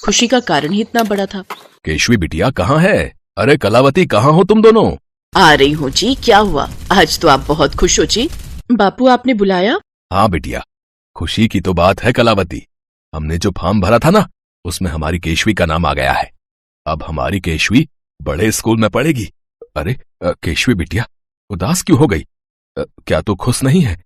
खुशी का कारण ही इतना बड़ा था। केशवी बिटिया कहाँ है? अरे कलावती कहाँ हो तुम दोनों? आ रही हूँ जी। क्या हुआ? आज तो आप बहुत खुश हो जी। बापू आपने बुलाया? हाँ बिटिया, खुशी की तो बात है कलावती। हमने जो फॉर्म भरा था ना, उसमें हमारी केशवी का नाम आ गया है। अब हमारी केशवी बड़े स्कूल में पढ़ेगी। अरे केशवी बिटिया, उदास क्यों हो गई? क्या तू खुश नहीं है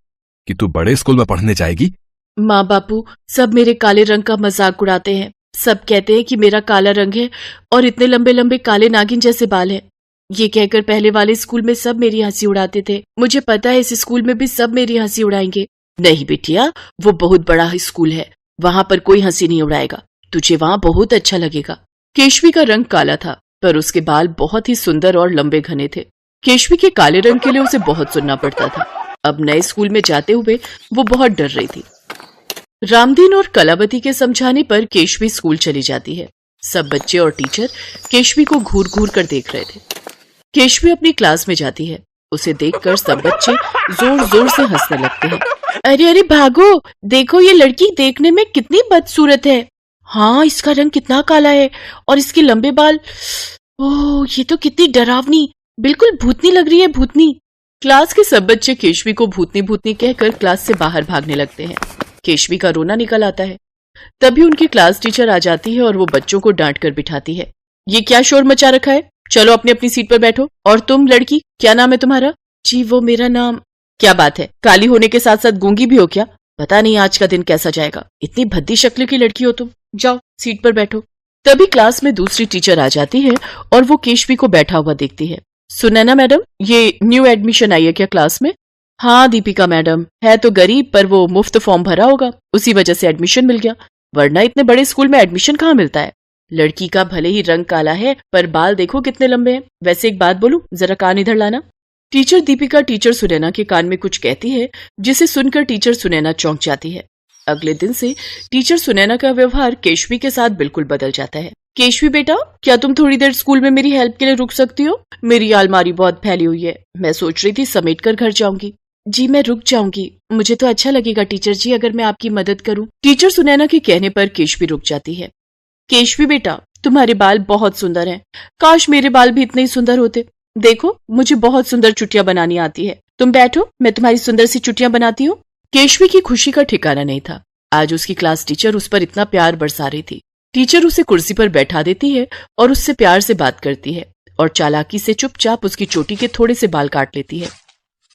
कि तू बड़े स्कूल में पढ़ने जाएगी? माँ बापू सब मेरे काले रंग का मजाक उड़ाते हैं। सब कहते हैं कि मेरा काला रंग है और इतने लंबे लंबे काले नागिन जैसे बाल हैं। ये कहकर पहले वाले स्कूल में सब मेरी हंसी उड़ाते थे। मुझे पता है इस स्कूल में भी सब मेरी हंसी उड़ाएंगे। नहीं बिटिया, वो बहुत बड़ा स्कूल है, वहां पर कोई हंसी नहीं उड़ाएगा। तुझे वहां बहुत अच्छा लगेगा। केशवी का रंग काला था, पर उसके बाल बहुत ही सुंदर और लंबे घने थे। केशवी के काले रंग के लिए उसे बहुत सुनना पड़ता था। अब नए स्कूल में जाते हुए वो बहुत डर रही थी। रामदीन और कलावती के समझाने पर केशवी स्कूल चली जाती है। सब बच्चे और टीचर केशवी को घूर घूर कर देख रहे थे। केशवी अपनी क्लास में जाती है। उसे देखकर सब बच्चे जोर जोर से हंसने लगते हैं। अरे अरे भागो, देखो ये लड़की देखने में कितनी बदसूरत है। हाँ, इसका रंग कितना काला है और इसके लंबे बाल। ओह, ये तो कितनी डरावनी, बिल्कुल भूतनी लग रही है, भूतनी। क्लास के सब बच्चे केशवी को भूतनी भूतनी कहकर क्लास से बाहर भागने लगते हैं। केशवी का रोना निकल आता है। तभी उनकी क्लास टीचर आ जाती है और वो बच्चों को डांट कर बिठाती है। ये क्या शोर मचा रखा है? चलो अपनी अपनी सीट पर बैठो। और तुम लड़की, क्या नाम है तुम्हारा? जी वो मेरा नाम। क्या बात है, काली होने के साथ साथ गूंगी भी हो क्या? पता नहीं आज का दिन कैसा जाएगा। इतनी भद्दी शक्ल की लड़की हो तुम। जाओ सीट पर बैठो। तभी क्लास में दूसरी टीचर आ जाती है और वो केशवी को बैठा हुआ देखती है। सुनैना मैडम, ये न्यू एडमिशन आई है क्या क्लास में? हाँ दीपिका मैडम, है तो गरीब पर वो मुफ्त फॉर्म भरा होगा, उसी वजह से एडमिशन मिल गया, वरना इतने बड़े स्कूल में एडमिशन कहाँ मिलता है। लड़की का भले ही रंग काला है पर बाल देखो कितने लंबे हैं। वैसे एक बात बोलूं, जरा कान इधर लाना। टीचर दीपिका टीचर सुनैना के कान में कुछ कहती है, जिसे सुनकर टीचर सुनैना चौंक जाती है। अगले दिन से टीचर सुनैना का व्यवहार केशवी के साथ बिल्कुल बदल जाता है। केशवी बेटा, क्या तुम थोड़ी देर स्कूल में मेरी हेल्प के लिए रुक सकती हो? मेरी अलमारी बहुत फैली हुई है, मैं सोच रही थी समेट कर घर जाऊंगी। जी मैं रुक जाऊंगी, मुझे तो अच्छा लगेगा टीचर जी अगर मैं आपकी मदद करूं। टीचर सुनैना के कहने पर केशवी रुक जाती है। केशवी बेटा, तुम्हारे बाल बहुत सुंदर हैं। काश मेरे बाल भी इतने ही सुंदर होते। देखो मुझे बहुत सुंदर चुटियां बनानी आती है। तुम बैठो, मैं तुम्हारी सुंदर सी चुटियां बनाती हूँ। केशवी की खुशी का ठिकाना नहीं था। आज उसकी क्लास टीचर उस पर इतना प्यार बरसा रही थी। टीचर उसे कुर्सी पर बैठा देती है और उससे प्यार से बात करती है और चालाकी से चुपचाप उसकी चोटी के थोड़े से बाल काट लेती है।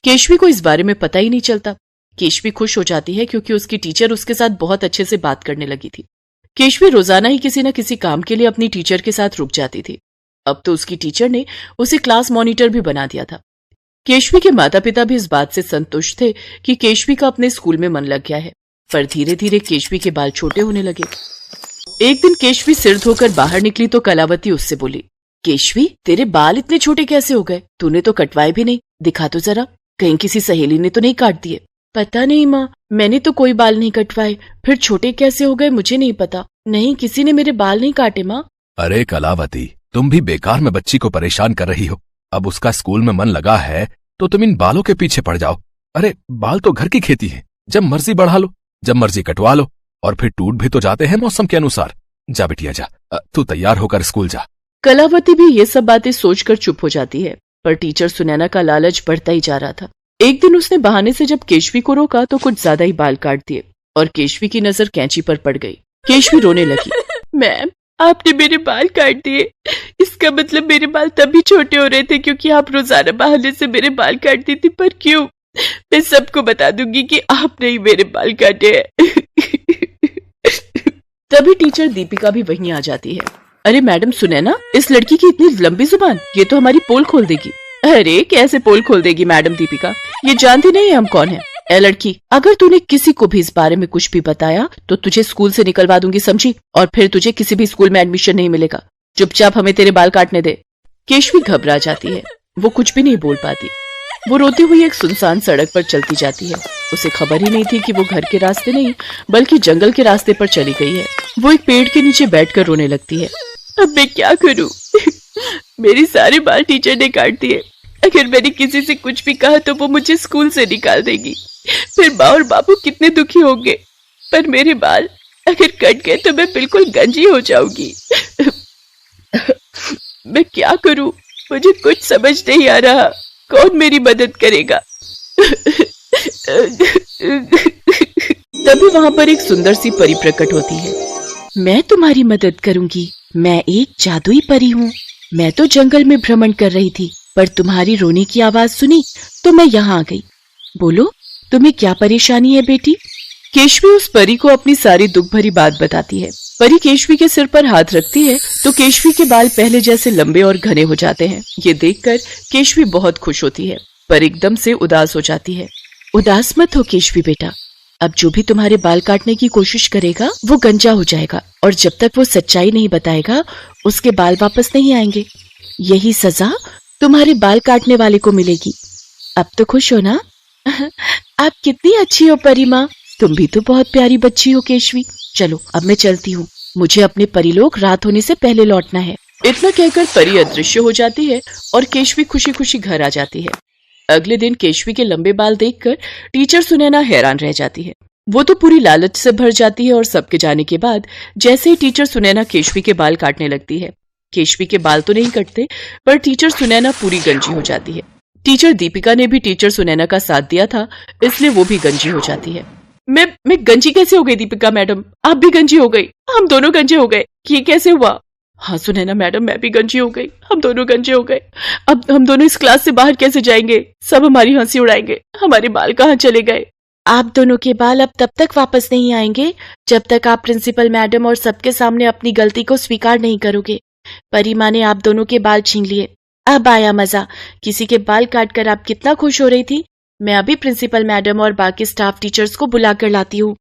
केशवी को इस बारे में पता ही नहीं चलता। केशवी खुश हो जाती है क्योंकि उसकी टीचर उसके साथ बहुत अच्छे से बात करने लगी थी। केशवी रोजाना ही किसी न किसी काम के लिए अपनी टीचर के साथ रुक जाती थी। अब तो उसकी टीचर ने उसे क्लास मॉनिटर भी बना दिया था। केशवी के माता पिता भी इस बात से संतुष्ट थे कि केशवी का अपने स्कूल में मन लग गया है, पर धीरे धीरे केशवी के बाल छोटे होने लगे। एक दिन केशवी सिर धोकर बाहर निकली तो कलावती उससे बोली, केशवी तेरे बाल इतने छोटे कैसे हो गए? तूने तो कटवाए भी नहीं, दिखा तो जरा, कहीं किसी सहेली ने तो नहीं काट दिए? पता नहीं माँ, मैंने तो कोई बाल नहीं कटवाए, फिर छोटे कैसे हो गए मुझे नहीं पता। नहीं, किसी ने मेरे बाल नहीं काटे माँ। अरे कलावती, तुम भी बेकार में बच्ची को परेशान कर रही हो। अब उसका स्कूल में मन लगा है तो तुम इन बालों के पीछे पड़ जाओ। अरे बाल तो घर की खेती है, जब मर्जी बढ़ा लो, जब मर्जी कटवा लो, और फिर टूट भी तो जाते हैं मौसम के अनुसार। जा बिटिया जा, तू तैयार होकर स्कूल जा। कलावती भी ये सब बातें सोचकर चुप हो जाती है, पर टीचर सुनैना का लालच बढ़ता ही जा रहा था। एक दिन उसने बहाने से जब केशवी को रोका तो कुछ ज्यादा ही बाल काट दिए और केशवी की नजर कैंची पर पड़ गई। केशवी रोने लगी। मैम, आपने मेरे बाल काट दिए। इसका मतलब मेरे बाल तभी छोटे हो रहे थे क्योंकि आप रोजाना बहाने से मेरे बाल काटती थी, पर क्यों? मैं सबको बता दूंगी कि आपने ही मेरे बाल काटे हैं। तभी टीचर दीपिका भी वहीं आ जाती है। अरे मैडम सुनैना, इस लड़की की इतनी लंबी जुबान, ये तो हमारी पोल खोल देगी। अरे कैसे पोल खोल देगी मैडम दीपिका, ये जानती नहीं है हम कौन है। ए लड़की, अगर तूने किसी को भी इस बारे में कुछ भी बताया तो तुझे स्कूल से निकलवा दूंगी, समझी? और फिर तुझे किसी भी स्कूल में एडमिशन नहीं मिलेगा। चुपचाप हमें तेरे बाल काटने दे। केशवी घबरा जाती है, वो कुछ भी नहीं बोल पाती। वो रोती हुई एक सुनसान सड़क पर चलती जाती है। उसे खबर ही नहीं थी कि वो घर के रास्ते नहीं बल्कि जंगल के रास्ते पर चली गई है। वो एक पेड़ के नीचे बैठकर रोने लगती है। अब मैं क्या करूं? मेरी सारे बाल टीचर ने काट दिए। अगर मैंने किसी से कुछ भी कहा तो वो मुझे स्कूल से निकाल देगी। फिर माँ और बापू कितने दुखी होंगे। पर मेरे बाल अगर कट गए तो मैं बिल्कुल गंजी हो जाऊंगी। मैं क्या करूं, मुझे कुछ समझ नहीं आ रहा। कौन मेरी मदद करेगा? तभी वहां पर एक सुंदर सी परी प्रकट होती है। मैं तुम्हारी मदद करूंगी। मैं एक जादुई परी हूँ। मैं तो जंगल में भ्रमण कर रही थी, पर तुम्हारी रोने की आवाज सुनी तो मैं यहाँ आ गई। बोलो, तुम्हें क्या परेशानी है बेटी? केशवी उस परी को अपनी सारी दुख भरी बात बताती है। परी केशवी के सिर पर हाथ रखती है तो केशवी के बाल पहले जैसे लंबे और घने हो जाते हैं। ये देखकर केशवी बहुत खुश होती है, पर एकदम से उदास हो जाती है। उदास मत हो केशवी बेटा, अब जो भी तुम्हारे बाल काटने की कोशिश करेगा वो गंजा हो जाएगा, और जब तक वो सच्चाई नहीं बताएगा उसके बाल वापस नहीं आएंगे। यही सजा तुम्हारे बाल काटने वाले को मिलेगी। अब तो खुश हो ना? आप कितनी अच्छी हो परी माँ, तुम भी तो बहुत प्यारी बच्ची हो केशवी। चलो अब मैं चलती हूँ, मुझे अपने परीलोक रात होने से पहले लौटना है। इतना कहकर परी अदृश्य हो जाती है और केशवी खुशी खुशी घर आ जाती है। अगले दिन केशवी के लंबे बाल देखकर टीचर सुनैना हैरान रह जाती है। वो तो पूरी लालच से भर जाती है और सबके जाने के बाद जैसे ही टीचर सुनैना केशवी के बाल काटने लगती है, केशवी के बाल तो नहीं कटते, पर टीचर सुनैना पूरी गंजी हो जाती है। टीचर दीपिका ने भी टीचर सुनैना का साथ दिया था, इसलिए वो भी गंजी हो जाती है। मैं गंजी कैसे हो गई दीपिका मैडम? आप भी गंजी हो गई, हम दोनों गंजे हो गए, ये कैसे हुआ? हाँ सुनैना मैडम, मैं भी गंजी हो गई, हम दोनों गंजे हो गए। अब हम दोनों इस क्लास से बाहर कैसे जाएंगे? सब हमारी हंसी उड़ाएंगे, हमारे बाल कहाँ चले गए? आप दोनों के बाल अब तब तक वापस नहीं आएंगे जब तक आप प्रिंसिपल मैडम और सबके सामने अपनी गलती को स्वीकार नहीं करोगे। परी माँ ने आप दोनों के बाल छीन लिए, अब आया मजा। किसी के बाल काटकर आप कितना खुश हो रही थी। मैं अभी प्रिंसिपल मैडम और बाकी स्टाफ टीचर्स को बुलाकर लाती हूँ।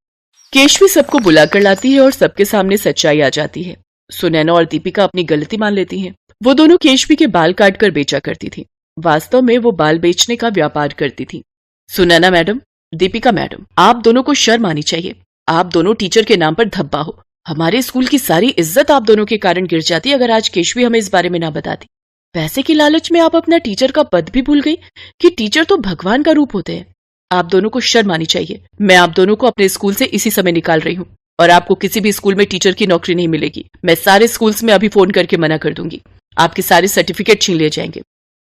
केशवी सबको बुलाकर लाती है और सबके सामने सच्चाई आ जाती है। सुनैना और दीपिका अपनी गलती मान लेती हैं। वो दोनों केशवी के बाल काटकर बेचा करती थी। वास्तव में वो बाल बेचने का व्यापार करती थी। सुनैना मैडम, दीपिका मैडम, आप दोनों को शर्म आनी चाहिए। आप दोनों टीचर के नाम पर धब्बा हो। हमारे स्कूल की सारी इज्जत आप दोनों के कारण गिर जाती अगर आज केशवी हमें इस बारे में ना बताती। पैसे की लालच में आप अपना टीचर का पद भी भूल गई कि टीचर तो भगवान का रूप होते हैं। आप दोनों को शर्म आनी चाहिए। मैं आप दोनों को अपने स्कूल से इसी समय निकाल रही हूँ और आपको किसी भी स्कूल में टीचर की नौकरी नहीं मिलेगी। मैं सारे स्कूल्स में अभी फोन करके मना कर दूंगी। आपके सारे सर्टिफिकेट छीन लिए जाएंगे।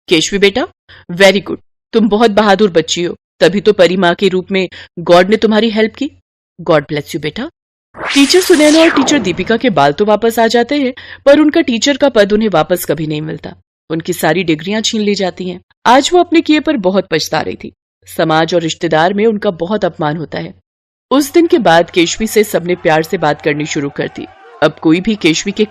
केशवी बेटा, वेरी गुड, तुम बहुत बहादुर बच्ची हो, तभी तो परी माँ के रूप में गॉड ने तुम्हारी हेल्प की। गॉड ब्लेस यू बेटा। टीचर सुनैना और टीचर दीपिका के बाल तो वापस आ जाते हैं, पर उनका टीचर का पद उन्हें वापस कभी नहीं मिलता। उनकी सारी डिग्रियां छीन ली जाती हैं। आज वो अपने किए पर बहुत पछता रही थी। समाज और रिश्तेदार में उनका बहुत अपमान होता है। उस दिन के बाद केशवी से सबने प्यार से बात करनी शुरू कर दी। अब कोई भी केशवी के